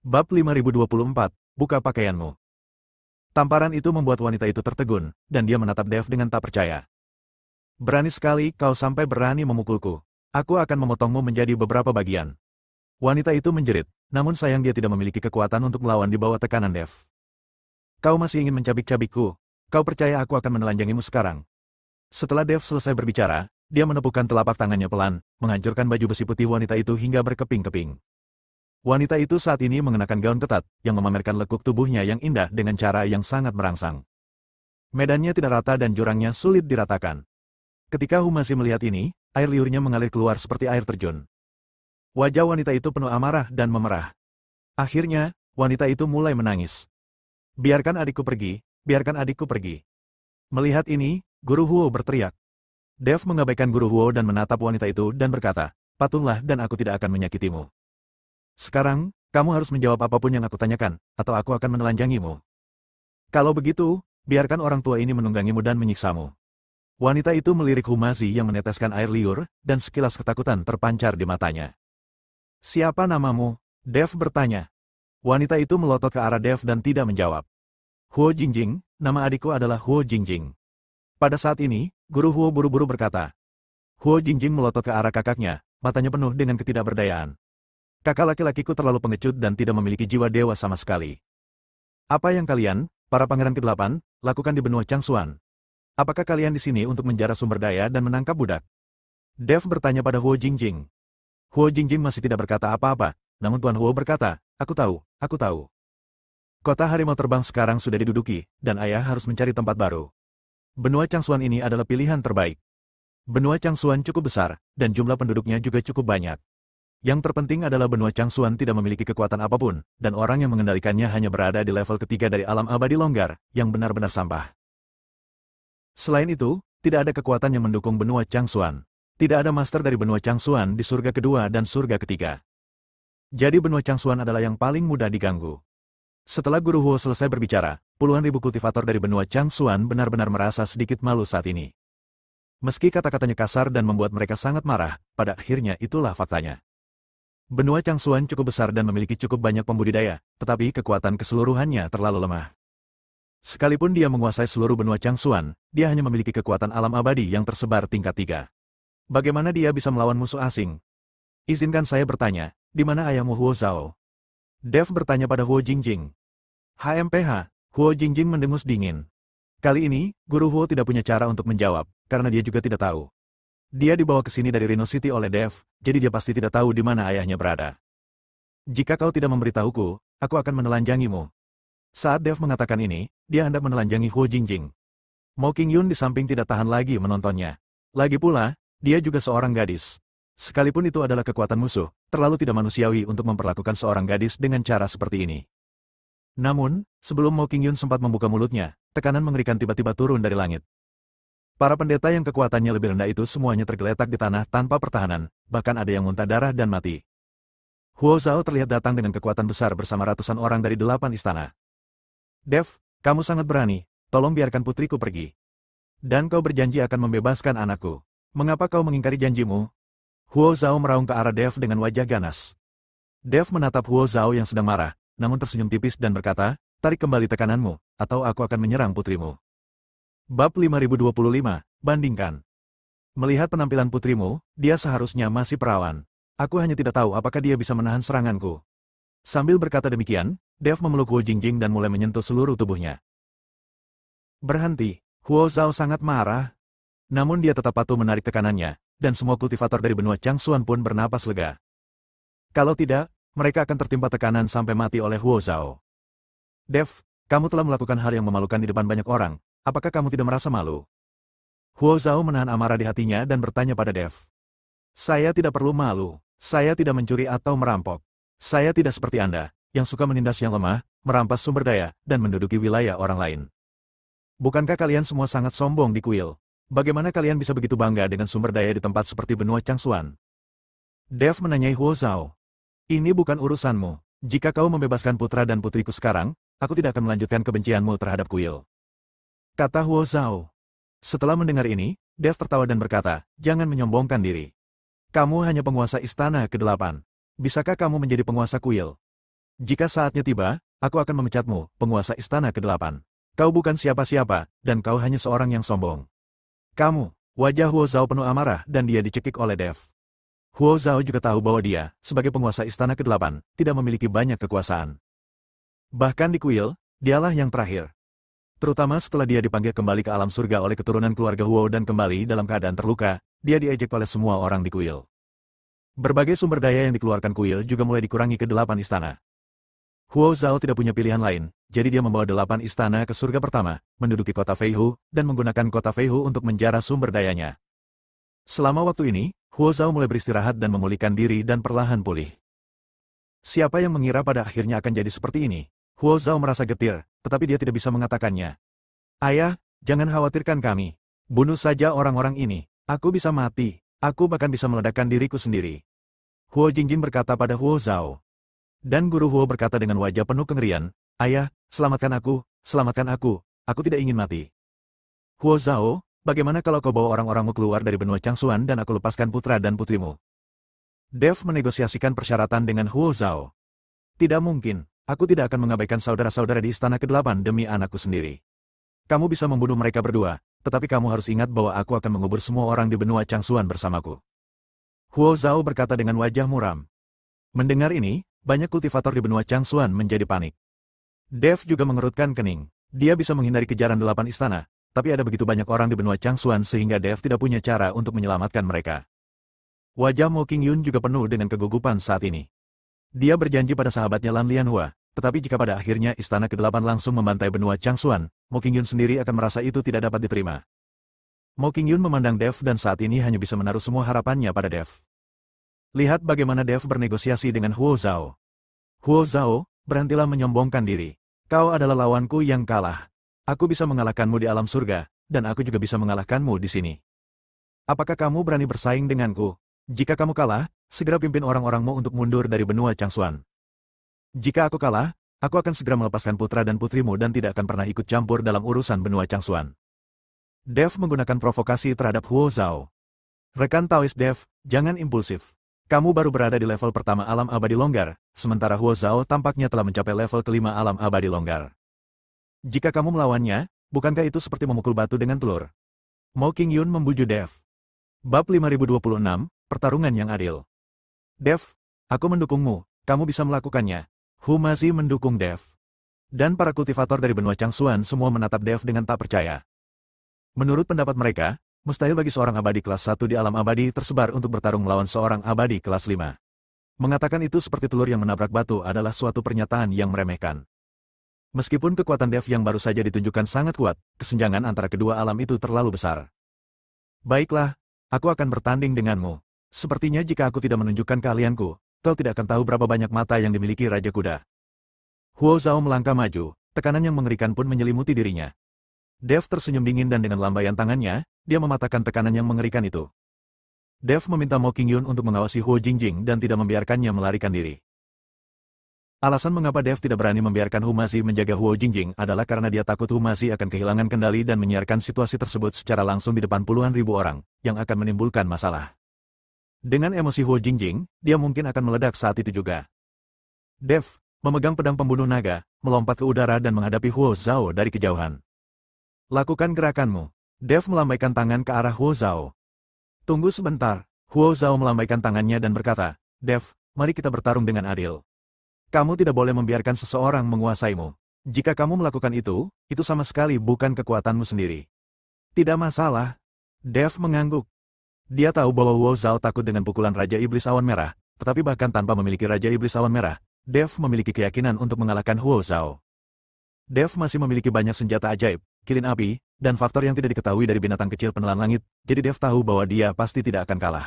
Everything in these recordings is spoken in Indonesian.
Bab 5024, buka pakaianmu. Tamparan itu membuat wanita itu tertegun, dan dia menatap Dev dengan tak percaya. Berani sekali kau sampai berani memukulku. Aku akan memotongmu menjadi beberapa bagian. Wanita itu menjerit, namun sayang dia tidak memiliki kekuatan untuk melawan di bawah tekanan Dev. Kau masih ingin mencabik-cabikku? Kau percaya aku akan menelanjangimu sekarang? Setelah Dev selesai berbicara, dia menepukkan telapak tangannya pelan, menghancurkan baju besi putih wanita itu hingga berkeping-keping. Wanita itu saat ini mengenakan gaun ketat, yang memamerkan lekuk tubuhnya yang indah dengan cara yang sangat merangsang. Medannya tidak rata dan jurangnya sulit diratakan. Ketika Humasi melihat ini, air liurnya mengalir keluar seperti air terjun. Wajah wanita itu penuh amarah dan memerah. Akhirnya, wanita itu mulai menangis. Biarkan adikku pergi, biarkan adikku pergi. Melihat ini, Guru Huo berteriak. Dev mengabaikan Guru Huo dan menatap wanita itu dan berkata, "Patunglah dan aku tidak akan menyakitimu. Sekarang, kamu harus menjawab apapun yang aku tanyakan, atau aku akan menelanjangimu. Kalau begitu, biarkan orang tua ini menunggangimu dan menyiksamu." Wanita itu melirik Humasi yang meneteskan air liur, dan sekilas ketakutan terpancar di matanya. "Siapa namamu?" Dev bertanya. Wanita itu melotot ke arah Dev dan tidak menjawab. "Huo Jingjing, nama adikku adalah Huo Jingjing." Pada saat ini, Guru Huo buru-buru berkata. Huo Jingjing melotot ke arah kakaknya, matanya penuh dengan ketidakberdayaan. "Kakak laki-lakiku terlalu pengecut dan tidak memiliki jiwa dewa sama sekali. Apa yang kalian, para pangeran ke-8, lakukan di benua Changshuan? Apakah kalian di sini untuk menjara sumber daya dan menangkap budak?" Dev bertanya pada Huo Jingjing. Huo Jingjing masih tidak berkata apa-apa, namun Tuan Huo berkata, aku tahu. Kota harimau terbang sekarang sudah diduduki, dan ayah harus mencari tempat baru. Benua Changshuan ini adalah pilihan terbaik. Benua Changshuan cukup besar, dan jumlah penduduknya juga cukup banyak. Yang terpenting adalah benua Changshuan tidak memiliki kekuatan apapun, dan orang yang mengendalikannya hanya berada di level ketiga dari alam abadi longgar, yang benar-benar sampah. Selain itu, tidak ada kekuatan yang mendukung benua Changshuan. Tidak ada master dari benua Changshuan di surga kedua dan surga ketiga. Jadi benua Changshuan adalah yang paling mudah diganggu. Setelah Guru Huo selesai berbicara, puluhan ribu kultivator dari benua Changshuan benar-benar merasa sedikit malu saat ini. Meski kata-katanya kasar dan membuat mereka sangat marah, pada akhirnya itulah faktanya. Benua Changshuan cukup besar dan memiliki cukup banyak pembudidaya, tetapi kekuatan keseluruhannya terlalu lemah. Sekalipun dia menguasai seluruh benua Changshuan, dia hanya memiliki kekuatan alam abadi yang tersebar tingkat 3. Bagaimana dia bisa melawan musuh asing? Izinkan saya bertanya, di mana ayahmu Huo Zhao? Dev bertanya pada Huo Jingjing. HMPH, Huo Jingjing mendengus dingin. Kali ini, Guru Huo tidak punya cara untuk menjawab, karena dia juga tidak tahu. Dia dibawa ke sini dari Rhino City oleh Dev, jadi dia pasti tidak tahu di mana ayahnya berada. "Jika kau tidak memberitahuku, aku akan menelanjangimu." Saat Dev mengatakan ini, dia hendak menelanjangi Huo Jingjing. Mo Qingyun di samping tidak tahan lagi menontonnya. Lagi pula, dia juga seorang gadis. Sekalipun itu adalah kekuatan musuh, terlalu tidak manusiawi untuk memperlakukan seorang gadis dengan cara seperti ini. Namun, sebelum Mo Qingyun sempat membuka mulutnya, tekanan mengerikan tiba-tiba turun dari langit. Para pendeta yang kekuatannya lebih rendah itu semuanya tergeletak di tanah tanpa pertahanan, bahkan ada yang muntah darah dan mati. Huo Zhao terlihat datang dengan kekuatan besar bersama ratusan orang dari 8 istana. "Dev, kamu sangat berani, tolong biarkan putriku pergi. Dan kau berjanji akan membebaskan anakku. Mengapa kau mengingkari janjimu?" Huo Zhao meraung ke arah Dev dengan wajah ganas. Dev menatap Huo Zhao yang sedang marah, namun tersenyum tipis dan berkata, "Tarik kembali tekananmu, atau aku akan menyerang putrimu." Bab 5025, bandingkan. Melihat penampilan putrimu, dia seharusnya masih perawan. Aku hanya tidak tahu apakah dia bisa menahan seranganku. Sambil berkata demikian, Dev memeluk Huo Jingjing dan mulai menyentuh seluruh tubuhnya. "Berhenti." Huo Zhao sangat marah. Namun dia tetap patuh menarik tekanannya, dan semua kultivator dari benua Changshuan pun bernapas lega. Kalau tidak, mereka akan tertimpa tekanan sampai mati oleh Huo Zhao. "Dev, kamu telah melakukan hal yang memalukan di depan banyak orang. Apakah kamu tidak merasa malu?" Huo Zhao menahan amarah di hatinya dan bertanya pada Dev. "Saya tidak perlu malu. Saya tidak mencuri atau merampok. Saya tidak seperti Anda, yang suka menindas yang lemah, merampas sumber daya, dan menduduki wilayah orang lain. Bukankah kalian semua sangat sombong di kuil? Bagaimana kalian bisa begitu bangga dengan sumber daya di tempat seperti benua Changshuan?" Dev menanyai Huo Zhao. "Ini bukan urusanmu. Jika kau membebaskan putra dan putriku sekarang, aku tidak akan melanjutkan kebencianmu terhadap kuil," kata Huo Zhao. Setelah mendengar ini, Dev tertawa dan berkata, "Jangan menyombongkan diri. Kamu hanya penguasa istana ke-8. Bisakah kamu menjadi penguasa kuil?" Jika saatnya tiba, aku akan memecatmu, penguasa istana ke-8. Kau bukan siapa-siapa, dan kau hanya seorang yang sombong. Kamu, wajah Huo Zhao penuh amarah dan dia dicekik oleh Dev. Huo Zhao juga tahu bahwa dia, sebagai penguasa istana ke-8, tidak memiliki banyak kekuasaan. Bahkan di kuil, dialah yang terakhir. Terutama setelah dia dipanggil kembali ke alam surga oleh keturunan keluarga Huo dan kembali dalam keadaan terluka, dia diejek oleh semua orang di kuil. Berbagai sumber daya yang dikeluarkan kuil juga mulai dikurangi ke 8 istana. Huo Zhao tidak punya pilihan lain, jadi dia membawa 8 istana ke surga pertama, menduduki kota Feihu, dan menggunakan kota Feihu untuk menjara sumber dayanya. Selama waktu ini, Huo Zhao mulai beristirahat dan memulihkan diri dan perlahan pulih. Siapa yang mengira pada akhirnya akan jadi seperti ini? Huo Zhao merasa getir, tetapi dia tidak bisa mengatakannya. Ayah, jangan khawatirkan kami. Bunuh saja orang-orang ini. Aku bisa mati. Aku bahkan bisa meledakkan diriku sendiri. Huo Jingjing berkata pada Huo Zhao. Dan guru Huo berkata dengan wajah penuh kengerian, Ayah, selamatkan aku tidak ingin mati. Huo Zhao, bagaimana kalau kau bawa orang-orangmu keluar dari benua Changsuan dan aku lepaskan putra dan putrimu? Dev menegosiasikan persyaratan dengan Huo Zhao. Tidak mungkin. Aku tidak akan mengabaikan saudara-saudara di istana ke-8 demi anakku sendiri. Kamu bisa membunuh mereka berdua, tetapi kamu harus ingat bahwa aku akan mengubur semua orang di benua Changsuan bersamaku. Huo Zhao berkata dengan wajah muram. Mendengar ini, banyak kultivator di benua Changsuan menjadi panik. Dev juga mengerutkan kening. Dia bisa menghindari kejaran 8 istana, tapi ada begitu banyak orang di benua Changsuan sehingga Dev tidak punya cara untuk menyelamatkan mereka. Wajah Mo Qingyun juga penuh dengan kegugupan saat ini. Dia berjanji pada sahabatnya Lan Lianhua, tetapi jika pada akhirnya istana ke-8 langsung membantai benua Changsuan, Mo Qingyun sendiri akan merasa itu tidak dapat diterima. Mo Qingyun memandang Dev dan saat ini hanya bisa menaruh semua harapannya pada Dev. Lihat bagaimana Dev bernegosiasi dengan Huo Zhao. Huo Zhao, berhentilah menyombongkan diri. Kau adalah lawanku yang kalah. Aku bisa mengalahkanmu di alam surga, dan aku juga bisa mengalahkanmu di sini. Apakah kamu berani bersaing denganku? Jika kamu kalah, segera pimpin orang-orangmu untuk mundur dari benua Changsuan. Jika aku kalah, aku akan segera melepaskan putra dan putrimu dan tidak akan pernah ikut campur dalam urusan benua Changsuan. Dev menggunakan provokasi terhadap Huo Zhao. Rekan Taois Dev, jangan impulsif. Kamu baru berada di level pertama alam abadi longgar, sementara Huo Zhao tampaknya telah mencapai level kelima alam abadi longgar. Jika kamu melawannya, bukankah itu seperti memukul batu dengan telur? Mo Qingyun membujuk Dev. Bab 5026, Pertarungan yang adil. Dev, aku mendukungmu, kamu bisa melakukannya. Hu Mazi mendukung Dev. Dan para kultivator dari benua Changsuan semua menatap Dev dengan tak percaya. Menurut pendapat mereka, mustahil bagi seorang abadi kelas 1 di alam abadi tersebar untuk bertarung melawan seorang abadi kelas 5. Mengatakan itu seperti telur yang menabrak batu adalah suatu pernyataan yang meremehkan. Meskipun kekuatan Dev yang baru saja ditunjukkan sangat kuat, kesenjangan antara kedua alam itu terlalu besar. Baiklah, aku akan bertanding denganmu. Sepertinya jika aku tidak menunjukkan keahlianku, kau tidak akan tahu berapa banyak mata yang dimiliki Raja Kuda. Huo Zhao melangkah maju, tekanan yang mengerikan pun menyelimuti dirinya. Dev tersenyum dingin dan dengan lambaian tangannya, dia mematahkan tekanan yang mengerikan itu. Dev meminta Mo Qingyun untuk mengawasi Huo Jingjing dan tidak membiarkannya melarikan diri. Alasan mengapa Dev tidak berani membiarkan Hu Mazi menjaga Huo Jingjing adalah karena dia takut Hu Mazi akan kehilangan kendali dan menyiarkan situasi tersebut secara langsung di depan puluhan ribu orang, yang akan menimbulkan masalah. Dengan emosi Huo Jingjing, dia mungkin akan meledak saat itu juga. Dev, memegang pedang pembunuh naga, melompat ke udara dan menghadapi Huo Zhao dari kejauhan. Lakukan gerakanmu. Dev melambaikan tangan ke arah Huo Zhao. Tunggu sebentar. Huo Zhao melambaikan tangannya dan berkata, Dev, mari kita bertarung dengan adil. Kamu tidak boleh membiarkan seseorang menguasaimu. Jika kamu melakukan itu sama sekali bukan kekuatanmu sendiri. Tidak masalah. Dev mengangguk. Dia tahu bahwa Huo Zhao takut dengan pukulan Raja Iblis Awan Merah, tetapi bahkan tanpa memiliki Raja Iblis Awan Merah, Dev memiliki keyakinan untuk mengalahkan Huo Zhao. Dev masih memiliki banyak senjata ajaib, kilin api, dan faktor yang tidak diketahui dari binatang kecil penelan langit, jadi Dev tahu bahwa dia pasti tidak akan kalah.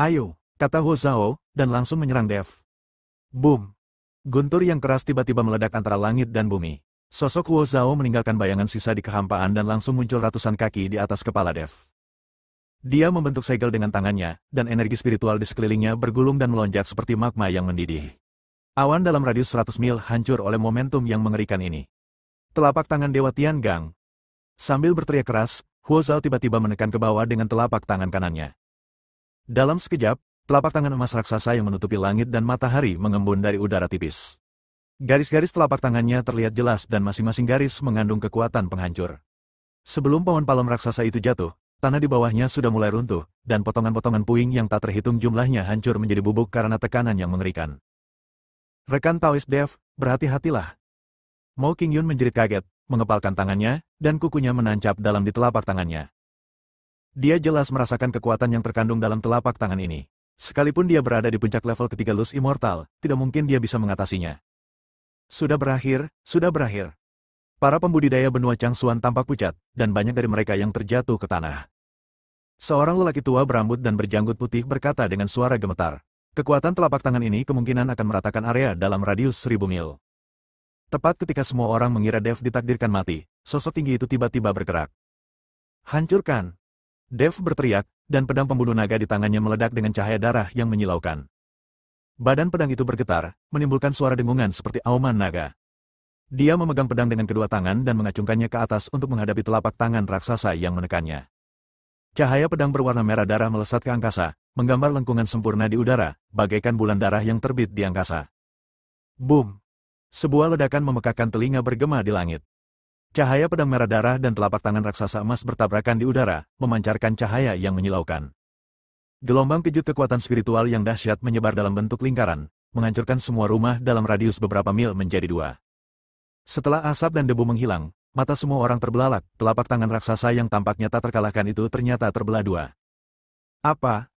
Ayo, kata Huo Zhao, dan langsung menyerang Dev. Boom! Guntur yang keras tiba-tiba meledak antara langit dan bumi. Sosok Huo Zhao meninggalkan bayangan sisa di kehampaan dan langsung muncul ratusan kaki di atas kepala Dev. Dia membentuk segel dengan tangannya, dan energi spiritual di sekelilingnya bergulung dan melonjak seperti magma yang mendidih. Awan dalam radius 100 mil hancur oleh momentum yang mengerikan ini. Telapak tangan Dewa Tiangang. Sambil berteriak keras, Huo Zhao tiba-tiba menekan ke bawah dengan telapak tangan kanannya. Dalam sekejap, telapak tangan emas raksasa yang menutupi langit dan matahari mengembun dari udara tipis. Garis-garis telapak tangannya terlihat jelas dan masing-masing garis mengandung kekuatan penghancur. Sebelum pohon palem raksasa itu jatuh, tanah di bawahnya sudah mulai runtuh, dan potongan-potongan puing yang tak terhitung jumlahnya hancur menjadi bubuk karena tekanan yang mengerikan. Rekan Taoist Dev, berhati-hatilah. Mo Qingyun menjerit kaget, mengepalkan tangannya, dan kukunya menancap dalam di telapak tangannya. Dia jelas merasakan kekuatan yang terkandung dalam telapak tangan ini. Sekalipun dia berada di puncak level ketiga Luz Immortal, tidak mungkin dia bisa mengatasinya. Sudah berakhir, sudah berakhir. Para pembudidaya benua Changsuan tampak pucat, dan banyak dari mereka yang terjatuh ke tanah. Seorang lelaki tua berambut dan berjanggut putih berkata dengan suara gemetar. Kekuatan telapak tangan ini kemungkinan akan meratakan area dalam radius 1000 mil. Tepat ketika semua orang mengira Dev ditakdirkan mati, sosok tinggi itu tiba-tiba bergerak. Hancurkan! Dev berteriak, dan pedang pembunuh naga di tangannya meledak dengan cahaya darah yang menyilaukan. Badan pedang itu bergetar, menimbulkan suara dengungan seperti auman naga. Dia memegang pedang dengan kedua tangan dan mengacungkannya ke atas untuk menghadapi telapak tangan raksasa yang menekannya. Cahaya pedang berwarna merah darah melesat ke angkasa, menggambar lengkungan sempurna di udara, bagaikan bulan darah yang terbit di angkasa. Boom! Sebuah ledakan memekakkan telinga bergema di langit. Cahaya pedang merah darah dan telapak tangan raksasa emas bertabrakan di udara, memancarkan cahaya yang menyilaukan. Gelombang kejut kekuatan spiritual yang dahsyat menyebar dalam bentuk lingkaran, menghancurkan semua rumah dalam radius beberapa mil menjadi dua. Setelah asap dan debu menghilang, mata semua orang terbelalak, telapak tangan raksasa yang tampaknya tak terkalahkan itu ternyata terbelah dua. Apa?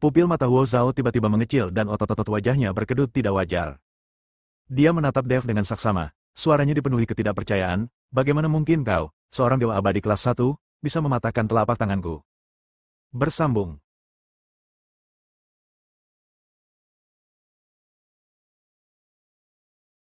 Pupil mata Huo Zhao tiba-tiba mengecil dan otot-otot wajahnya berkedut tidak wajar. Dia menatap Dev dengan saksama, suaranya dipenuhi ketidakpercayaan, bagaimana mungkin kau, seorang dewa abadi kelas 1, bisa mematahkan telapak tanganku? Bersambung.